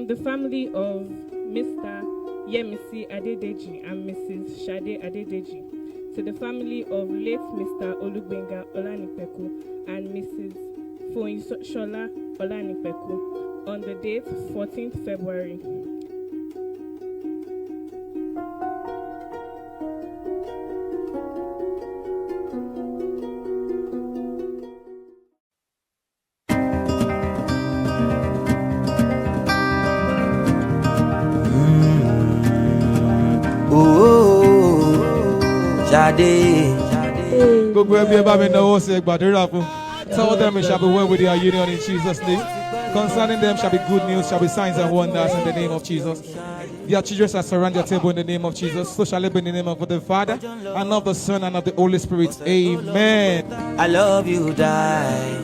From the family of Mr. Yemisi Adedeji and Mrs. Shade Adedeji, to the family of late Mr. Olugbenga Olanipeku and Mrs. Foyinshola Olanipeku on the date 14th February. Gbogbo ẹbí ẹ bá mi náwó sí gbàdúrà fún. Tell them it shall be well with their union in Jesus' name. Concerning them shall be good news, shall be signs and wonders in the name of Jesus. Their children shall surround their table in the name of Jesus. So shall it be in the name of the Father, and of the Son, and of the Holy Spirit. Amen. I love you, die.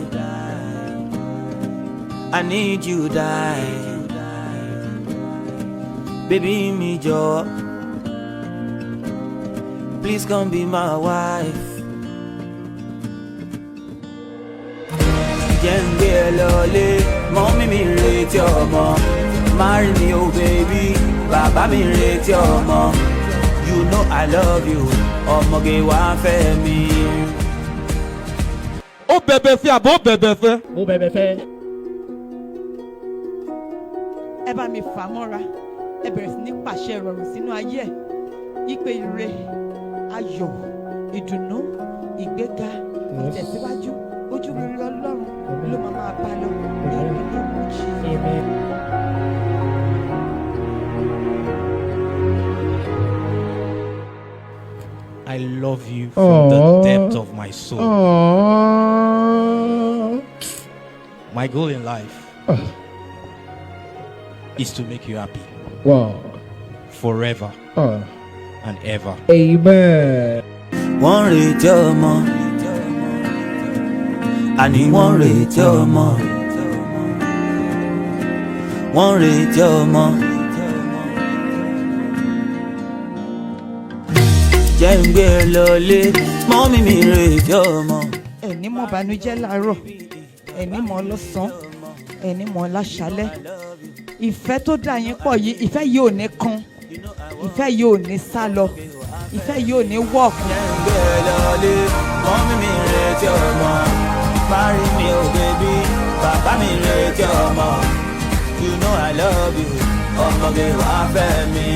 I need you, die. Baby, me joy. Please come be my wife. Mommy me rate your mom. Marry me, oh baby. Baba me rate your mom. You know I love you. Omoge wa fe mi. Oh bebe fe, abo bebe fe. Oh bebe fe. Ẹ bá mi fà mọ́ra. Ẹ bẹ̀rẹ̀ sí ní pàṣẹ ìrọ̀rùn sínú ayé. Ìpè ire, ayọ̀, ìdùnnú, ìgbéga, ìtẹ̀síwájú. Ojú rere Ọlọ́run ló máa bá lọ ní ìlú Amen. I love you from the depth of my soul. My goal in life is to make you happy. Wow. Forever and ever. Amen. One rate your mom. I need one rate your mom. One rate your mom. Jẹ́ǹgbé lọlé, mọ́mí mi rate your mom. Ẹni mọ̀ bànújẹ́ láàárọ̀, ẹni mọ̀ lọ́sàn-án, ẹni mọ̀ láṣálẹ́. Ìfẹ́ tó dà yín pọ̀ yìí, ìfẹ́ yìí ò ní kan, ìfẹ́ yìí ò ní sá lọ, ìfẹ́ yìí ò ní wọ́ọ̀kù. Jẹ́ǹgbé lọlé, mọ́mí mi rate your mom. Marry me, oh baby, Baba me rate your mom. You know I love you, omoge wa fe mi.